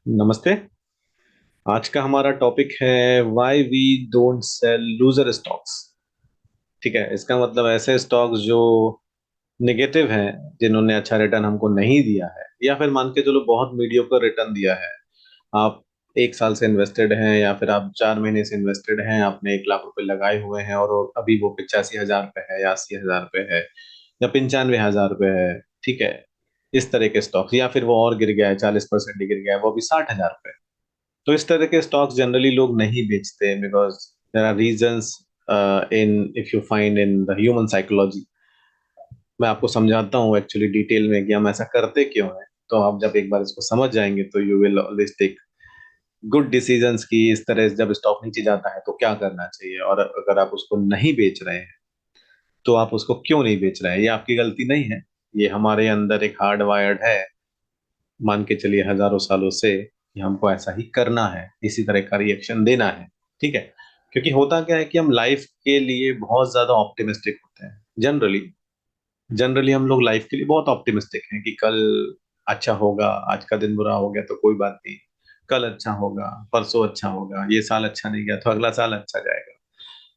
नमस्ते। आज का हमारा टॉपिक है why we don't sell loser stocks. ठीक है, इसका मतलब ऐसे स्टॉक्स जो नेगेटिव हैं, जिन्होंने अच्छा रिटर्न हमको नहीं दिया है, या फिर मान के चलो बहुत मीडियोकर रिटर्न दिया है। आप 1 साल से इन्वेस्टेड हैं, या फिर आप 4 महीने से इन्वेस्टेड हैं, आपने 1 लाख रुपए लगाए हुए हैं और अभी वो 85,000 पे है या 80,000 पे है या 95,000 पे है। ठीक है, इस तरह के स्टॉक्स, या फिर वो और गिर गया है, 40% ही गिर गया है, वो अभी 60,000 पे है। तो इस तरह के स्टॉक्स जनरली लोग नहीं बेचते, because there are reasons in if you find in the human psychology. मैं आपको समझाता हूँ एक्चुअली डिटेल में कि हम ऐसा करते क्यों हैं। तो आप जब एक बार इसको समझ जाएंगे तो you will always take good decisions की इस तरह से जब स्टॉक नीचे जाता है तो क्या करना चाहिए, और अगर आप उसको नहीं बेच रहे हैं तो आप उसको क्यों नहीं बेच रहे हैं। ये आपकी गलती नहीं है, ये हमारे अंदर एक हार्ड वायर्ड है, मान के चलिए हजारों सालों से, कि हमको ऐसा ही करना है, इसी तरह का रिएक्शन देना है। ठीक है, क्योंकि होता क्या है कि हम लाइफ के लिए बहुत ज्यादा ऑप्टिमिस्टिक होते हैं जनरली। जनरली हम लोग लाइफ के लिए बहुत ऑप्टिमिस्टिक हैं कि कल अच्छा होगा, आज का दिन बुरा हो गया तो कोई बात नहीं, कल अच्छा होगा, परसों अच्छा होगा, ये साल अच्छा नहीं गया तो अगला साल अच्छा जाएगा,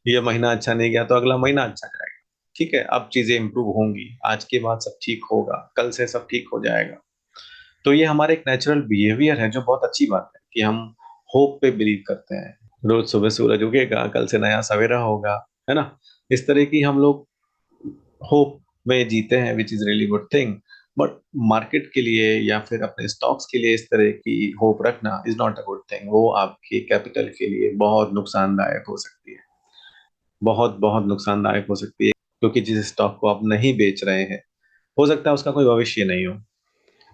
ये महीना अच्छा नहीं गया तो अगला महीना अच्छा जाएगा। ठीक है, अब चीजें इंप्रूव होंगी, आज के बाद सब ठीक होगा, कल से सब ठीक हो जाएगा। तो ये हमारा एक नेचुरल बिहेवियर है, जो बहुत अच्छी बात है कि हम होप पे बिलीव करते हैं। रोज सुबह सूरज उगेगा, कल से नया सवेरा होगा, है ना। इस तरह की हम लोग होप में जीते हैं, which is really good thing. But market के लिए या फिर अपने स्टॉक्स के लिए इस तरह की होप रखना is not a good thing. वो आपके कैपिटल के लिए बहुत नुकसानदायक हो सकती है, बहुत बहुत नुकसानदायक हो सकती है, क्योंकि जिस स्टॉक को आप नहीं बेच रहे हैं, हो सकता है उसका कोई भविष्य नहीं हो।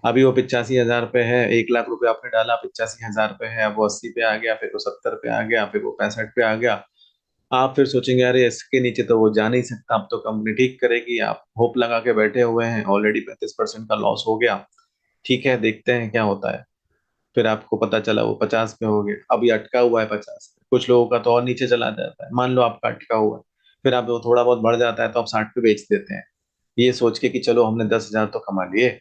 अभी वो 85,000 पे है, 1 लाख रुपए आपने डाला, 85,000 पे है, अब वो 80 पे आ गया, फिर वो 70 पे आ गया, फिर वो 65 पे आ गया। आप फिर सोचेंगे अरे इसके नीचे तो वो जा नहीं सकता, अब तो कंपनी ठीक करेगी। आप होप लगा के बैठे हुए हैं, ऑलरेडी 35% का लॉस हो गया। ठीक है, देखते हैं क्या होता है। फिर आपको पता चला वो 50 पे हो गए, अभी अटका हुआ है 50 पे। कुछ लोगों का तो और नीचे चला जाता है, मान लो आपका अटका हुआ है, फिर आप वो थोड़ा बहुत बढ़ जाता है तो आप 60 पे बेच देते हैं, ये सोच के कि चलो हमने 10,000 तो कमा लिए,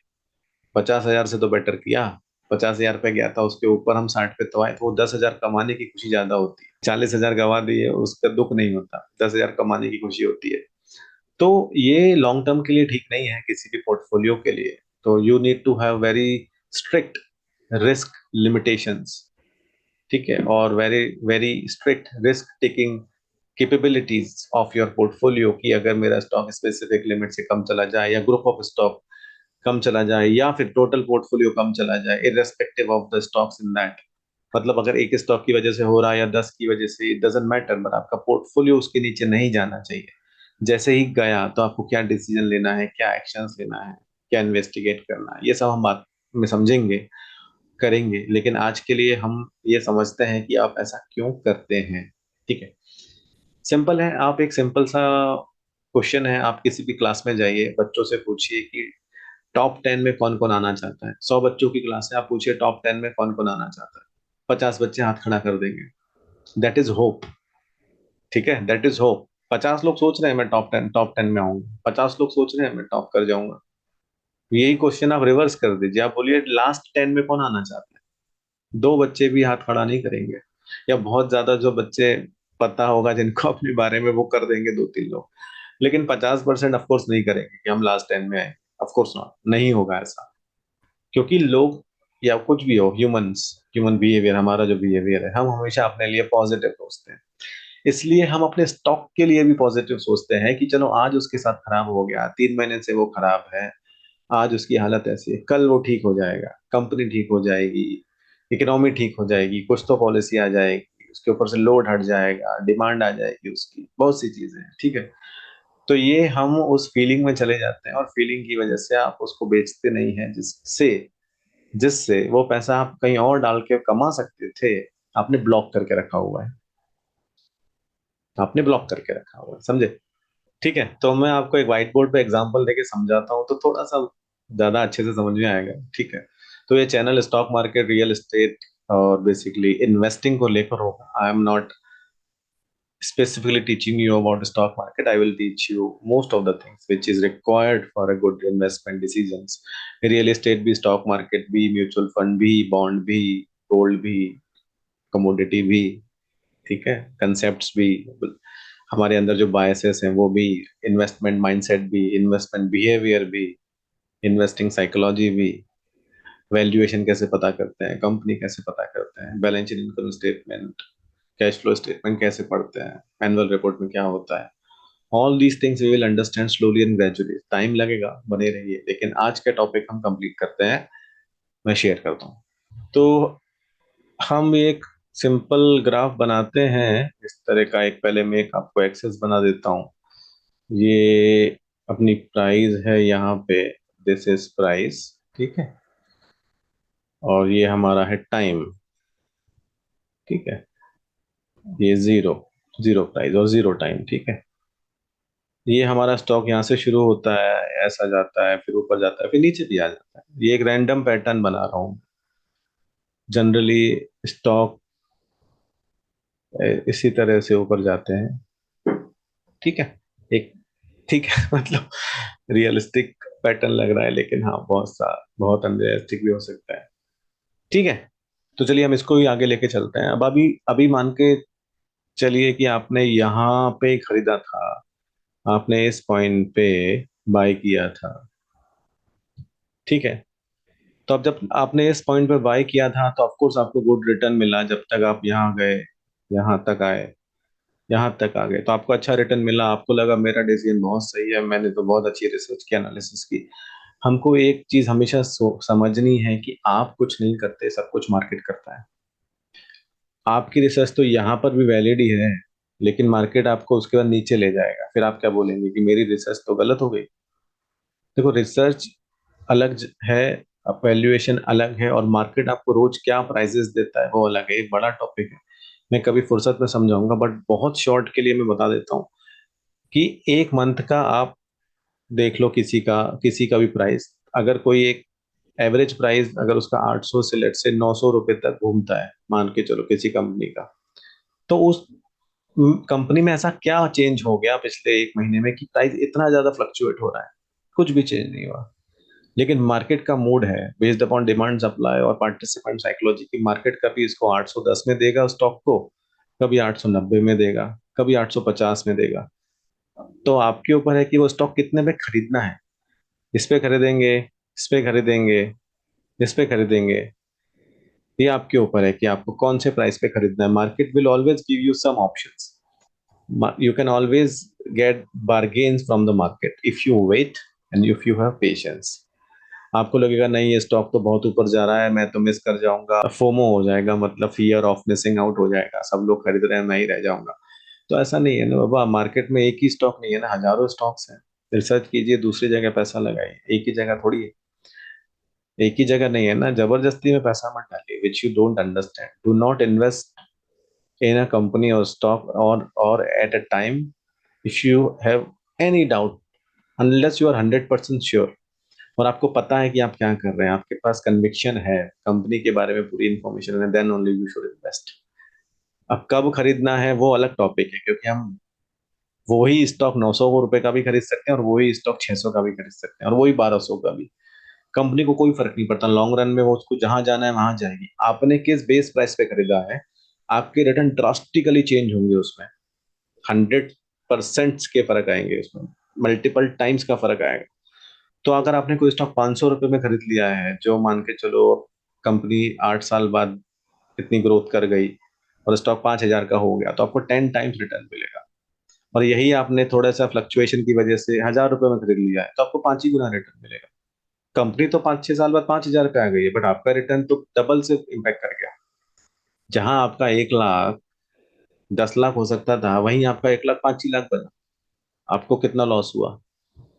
50,000 से तो बेटर किया। 50,000 पे गया था, उसके ऊपर हम 60 पे तो आए, तो वो 10,000 कमाने की खुशी ज्यादा होती है। 40,000 गवा दिए उसका दुख नहीं होता, 10,000 कमाने की खुशी होती है। तो ये लॉन्ग टर्म के लिए ठीक नहीं है किसी भी पोर्टफोलियो के लिए। तो you need to have very strict risk limitations. ठीक है, और very very strict risk taking capabilities of your portfolio, कि अगर मेरा स्टॉक स्पेसिफिक लिमिट से कम चला जाए, या ग्रुप ऑफ स्टॉक कम चला जाए, या फिर टोटल पोर्टफोलियो कम चला जाए, irrespective of the stocks in that. मतलब अगर एक स्टॉक की वजह से हो रहा है या 10 की वजह से, इट डजेंट मैटर, बट आपका पोर्टफोलियो उसके नीचे नहीं जाना चाहिए। जैसे ही गया तो आपको क्या डिसीजन लेना है, क्या एक्शंस लेना है, क्या इन्वेस्टिगेट करना है, ये सब हम बात में समझेंगे, करेंगे। लेकिन आज के लिए हम ये समझते हैं कि आप ऐसा क्यों करते हैं। ठीक है, सिंपल है। आप एक सिंपल सा क्वेश्चन है, आप किसी भी क्लास में जाइए, बच्चों से पूछिए कि टॉप 10 में कौन कौन आना चाहता है। 100 बच्चों की क्लास है, आप पूछिए टॉप 10 में कौन कौन आना चाहता है, 50 बच्चे हाथ खड़ा कर देंगे। That is hope. ठीक है, दैट इज होप। 50 लोग सोच रहे हैं मैं टॉप टेन में आऊंगा, 50 लोग सोच रहे हैं मैं टॉप कर जाऊंगा। यही क्वेश्चन आप रिवर्स कर दीजिए, आप बोलिए लास्ट 10 में कौन आना चाहता है। 2 बच्चे भी हाथ खड़ा नहीं करेंगे, या बहुत ज्यादा जो बच्चे पता होगा जिनको अपने बारे में, वो कर देंगे 2-3 लोग। लेकिन 50% ऑफकोर्स नहीं करेंगे कि हम लास्ट 10 में आए। ऑफकोर्स नॉट, नहीं होगा ऐसा। क्योंकि लोग, या कुछ भी हो, ह्यूमंस, ह्यूमन बिहेवियर, हमारा जो बिहेवियर है, हम हमेशा अपने लिए पॉजिटिव सोचते हैं। इसलिए हम अपने स्टॉक के लिए भी पॉजिटिव सोचते हैं कि चलो आज उसके साथ खराब हो गया, 3 महीने से वो खराब है, आज उसकी हालत ऐसी है, कल वो ठीक हो जाएगा, कंपनी ठीक हो जाएगी, इकोनॉमी ठीक हो जाएगी, कुछ तो पॉलिसी आ जाएगी, उसके ऊपर से लोड हट जाएगा, डिमांड आ जाएगी, उसकी बहुत सी चीजें हैं। ठीक है, तो ये हम उस फीलिंग में चले जाते हैं, और फीलिंग की वजह से आप उसको बेचते नहीं हैं, जिससे जिससे वो पैसा आप कहीं और डाल के कमा सकते थे, आपने ब्लॉक करके रखा हुआ है। आपने ब्लॉक करके रखा हुआ है, समझे। ठीक है, तो मैं आपको एक व्हाइट बोर्ड पे एग्जांपल देके समझाता हूँ, तो थोड़ा सा ज्यादा अच्छे से समझ में आएगा। ठीक है, तो ये channel stock market, real estate और बेसिकली इन्वेस्टिंग को लेकर होगा। I am not specifically teaching you about the stock market. I will teach you most of the things which is required for a good investment decisions। Real estate भी, stock market भी, mutual fund भी, bond भी, gold भी, commodity भी, ठीक है, concepts भी, हमारे अंदर जो बायसेस हैं वो भी, इन्वेस्टमेंट माइंडसेट भी, इन्वेस्टमेंट बिहेवियर भी, इन्वेस्टिंग साइकोलॉजी भी, वैल्यूएशन कैसे पता करते हैं, कंपनी कैसे पता करते हैं, balance sheet, income statement, cash flow statement कैसे पढ़ते हैं, एनुअल रिपोर्ट में क्या होता है, all these things we will understand slowly and gradually. Time लगेगा, बने रहिए, लेकिन आज का टॉपिक हम कंप्लीट करते हैं, मैं शेयर करता हूँ। तो हम एक सिंपल ग्राफ बनाते हैं इस तरह का। एक पहले मैं एक आपको एक्सेस बना देता हूँ। ये अपनी प्राइस है यहाँ पे, दिस इज प्राइस, ठीक है, और ये हमारा है टाइम, ठीक है, ये जीरो, जीरो प्राइस और जीरो टाइम, ठीक है। ये हमारा स्टॉक यहाँ से शुरू होता है, ऐसा जाता है, फिर ऊपर जाता है, फिर नीचे भी आ जाता है। ये एक रैंडम पैटर्न बना रहा हूँ। जनरली स्टॉक इसी तरह से ऊपर जाते हैं, ठीक है, एक, ठीक है, मतलब रियलिस्टिक पैटर्न लग रहा है, लेकिन हाँ बहुत अनरियलिस्टिक भी हो सकता है, ठीक है। तो चलिए हम इसको ही आगे लेके चलते हैं। अब अभी अभी मान के चलिए कि आपने यहाँ पे खरीदा था, आपने इस पॉइंट पे बाय किया था, ठीक है। तो अब जब आपने इस पॉइंट पे बाय किया था तो ऑफ कोर्स आपको गुड रिटर्न मिला, जब तक आप यहाँ गए, यहाँ तक आए, यहाँ तक आ गए तो आपको अच्छा रिटर्न मिला, आपको लगा मेरा डिसीजन बहुत सही है, मैंने तो बहुत अच्छी रिसर्च की, एनालिसिस की। हमको एक चीज हमेशा समझनी है कि आप कुछ नहीं करते, सब कुछ मार्केट करता है। आपकी रिसर्च तो यहाँ पर भी वैलिड ही है, लेकिन मार्केट आपको उसके बाद नीचे ले जाएगा, फिर आप क्या बोलेंगे कि मेरी रिसर्च तो गलत हो गई। देखो, रिसर्च अलग है, वैल्यूएशन अलग है, और मार्केट आपको रोज क्या प्राइजेस देता है वो अलग है, एक बड़ा टॉपिक है। मैं कभी फुर्सत में समझाऊंगा, बट बहुत शॉर्ट के लिए मैं बता देता हूँ कि एक मंथ का आप देख लो, किसी का भी प्राइस, अगर कोई एक एवरेज प्राइस अगर उसका 800 से लेट से 900 रुपए तक घूमता है, मान के चलो किसी कंपनी का, तो उस कंपनी में ऐसा क्या चेंज हो गया पिछले एक महीने में कि प्राइस इतना ज्यादा फ्लक्चुएट हो रहा है? कुछ भी चेंज नहीं हुआ। लेकिन मार्केट का मूड है, बेस्ड अपॉन डिमांड सप्लाई और पार्टिसिपेंट साइकोलॉजी, की मार्केट कभी इसको 810 में देगा स्टॉक को, कभी 890 में देगा, कभी 850 में देगा। तो आपके ऊपर है कि वो स्टॉक कितने में खरीदना है। इस पे खरीदेंगे, इस पे खरीदेंगे, इस पे खरीदेंगे, ये आपके ऊपर है कि आपको कौन से प्राइस पे खरीदना है। Market will always give you some options, you can always get bargains from the market if you wait and if you have patience। आपको लगेगा नहीं ये स्टॉक तो बहुत ऊपर जा रहा है, मैं तो मिस कर जाऊंगा, फोमो हो जाएगा, मतलब फियर ऑफ मिसिंग आउट हो जाएगा, सब लोग खरीद रहे हैं मैं ही रह जाऊंगा। तो ऐसा नहीं है ना बाबा, मार्केट में एक ही स्टॉक नहीं है ना, हजारों स्टॉक्स हैं। रिसर्च कीजिए, दूसरी जगह पैसा लगाइए, एक ही जगह थोड़ी है, एक ही जगह नहीं है ना। जबरदस्ती में पैसा मत डालिए which you don't understand. Do not invest in a company or stock or at a time if you have any doubt, unless you are 100% sure और आपको पता है कि आप क्या कर रहे हैं, आपके पास कन्विक्शन है, कंपनी के बारे में पूरी इंफॉर्मेशन है, then only you should invest. अब कब खरीदना है वो अलग टॉपिक है, क्योंकि हम वही स्टॉक 900 रुपए का भी खरीद सकते हैं, और वही स्टॉक 600 का भी खरीद सकते हैं, और वही 1200 का भी। कंपनी को कोई फर्क नहीं पड़ता, लॉन्ग रन में वो उसको जहां जाना है वहां जाएगी। आपने किस बेस प्राइस पे खरीदा है, आपके रिटर्न ड्रास्टिकली चेंज होंगे उसमें, 100% के फर्क आएंगे उसमें, मल्टीपल टाइम्स का फर्क आएगा। तो अगर आपने कोई स्टॉक 500 रुपए में खरीद लिया है, जो मान के चलो कंपनी 8 साल बाद इतनी ग्रोथ कर गई और स्टॉक 5,000 का हो गया, तो आपको 10 टाइम्स रिटर्न मिलेगा। और यही आपने थोड़ा सा फ्लक्चुएशन की वजह से 1,000 रुपए में खरीद लिया है, तो आपको 5 ही गुना रिटर्न मिलेगा। कंपनी तो 5-6 साल बाद 5,000 पे आ गई है, बट आपका रिटर्न तो डबल से इम्पैक्ट कर गया। जहां आपका 1 लाख 10 लाख हो सकता था, वहीं आपका 1 लाख 5 ही लाख बना। आपको कितना लॉस हुआ,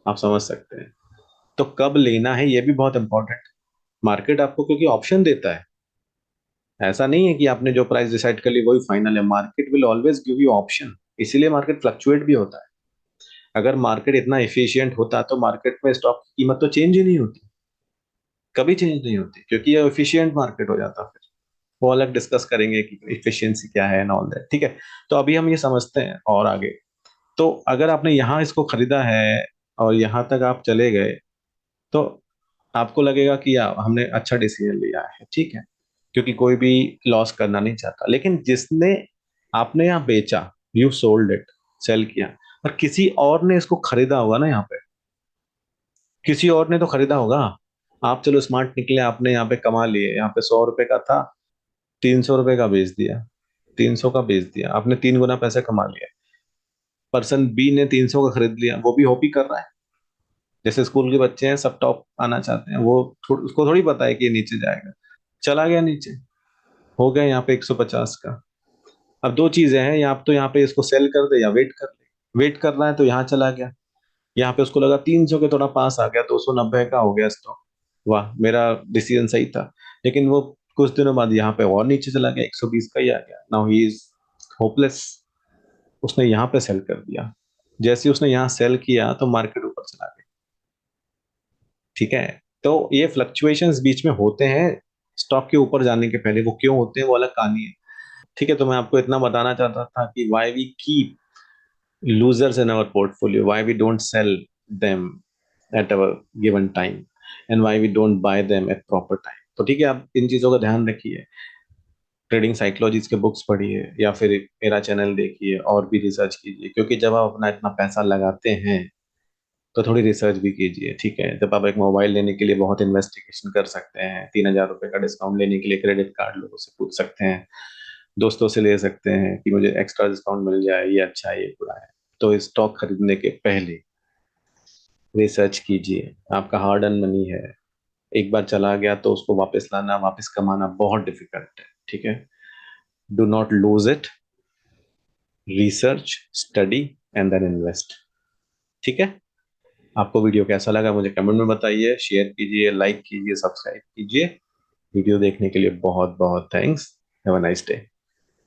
आप समझ सकते हैं। तो कब लेना है ये भी बहुत इंपॉर्टेंट। मार्केट आपको क्योंकि ऑप्शन देता है, ऐसा नहीं है कि आपने जो प्राइस डिसाइड कर ली वही फाइनल है, market will always give you option. इसीलिए मार्केट फ्लक्चुएट भी होता है। अगर मार्केट इतना एफिशिएंट होता तो मार्केट में स्टॉक की कीमत तो चेंज ही नहीं होती, कभी चेंज नहीं होती, क्योंकि ये एफिशिएंट मार्केट हो जाता। फिर वो अलग डिस्कस करेंगे कि इफिशियंसी क्या है एंड ऑल दैट, ठीक है। तो अभी हम ये समझते हैं और आगे। तो अगर आपने यहाँ इसको खरीदा है और यहाँ तक आप चले गए, तो आपको लगेगा कि हमने अच्छा डिसीजन लिया है, ठीक है। क्योंकि कोई भी लॉस करना नहीं चाहता। लेकिन जिसने, आपने यहाँ बेचा, यू सोल्ड इट, सेल किया, और किसी और ने इसको खरीदा होगा ना, यहाँ पे किसी और ने तो खरीदा होगा। आप चलो स्मार्ट निकले, आपने यहाँ पे कमा लिए, यहाँ पे 100 रुपए का था, 300 रुपए का बेच दिया, 300 का बेच दिया, आपने 3 गुना पैसे कमा लिया। पर्सन बी ने 300 का खरीद लिया, वो भी हॉपी कर रहा है। जैसे स्कूल के बच्चे हैं, सब टॉप आना चाहते हैं, वो उसको थोड़ी पता है कि ये नीचे जाएगा, चला गया नीचे, हो गया यहाँ पे 150 का। अब दो चीजें हैं, या आप तो यहाँ पे इसको सेल कर दे या वेट कर ले। वेट कर रहा है तो यहाँ चला गया, यहाँ पे उसको लगा 300 के थोड़ा पास आ गया, 290 का हो गया स्टॉक, वाह मेरा डिसीजन सही था। लेकिन वो कुछ दिनों बाद यहाँ पे और नीचे चला गया, 120 का ही आ गया, नाउ ही इज होपलेस। उसने यहाँ पे सेल कर दिया, जैसे ही उसने यहाँ सेल किया तो मार्केट ऊपर चला गया। ठीक है, तो ये फ्लक्चुएशंस बीच में होते हैं स्टॉक के ऊपर जाने के पहले, वो क्यों होते हैं वो अलग कहानी है। ठीक है, तो मैं आपको इतना बताना चाहता था कि why we keep losers in our portfolio, why we don't sell them at our given time, and why we don't buy them at proper time। तो ठीक है, आप इन चीजों का ध्यान रखिए, ट्रेडिंग साइकोलॉजीज के बुक्स पढ़िए, या फिर मेरा चैनल देखिए और भी रिसर्च कीजिए, क्योंकि जब आप अपना इतना पैसा लगाते हैं तो थोड़ी रिसर्च भी कीजिए। ठीक है, जब आप एक मोबाइल लेने के लिए बहुत इन्वेस्टिगेशन कर सकते हैं, 3,000 रुपए का डिस्काउंट लेने के लिए क्रेडिट कार्ड लोगों से पूछ सकते हैं, दोस्तों से ले सकते हैं कि मुझे एक्स्ट्रा डिस्काउंट मिल जाए, ये अच्छा है ये बुरा है। तो स्टॉक खरीदने के पहले रिसर्च कीजिए, आपका हार्ड अर्न मनी है, एक बार चला गया तो उसको वापस लाना, वापस कमाना बहुत डिफिकल्ट है। ठीक है, do not lose it, research, study and then invest. ठीक है, आपको वीडियो कैसा लगा मुझे कमेंट में बताइए, शेयर कीजिए, लाइक कीजिए, सब्सक्राइब कीजिए। वीडियो देखने के लिए बहुत बहुत thanks. Have a nice day.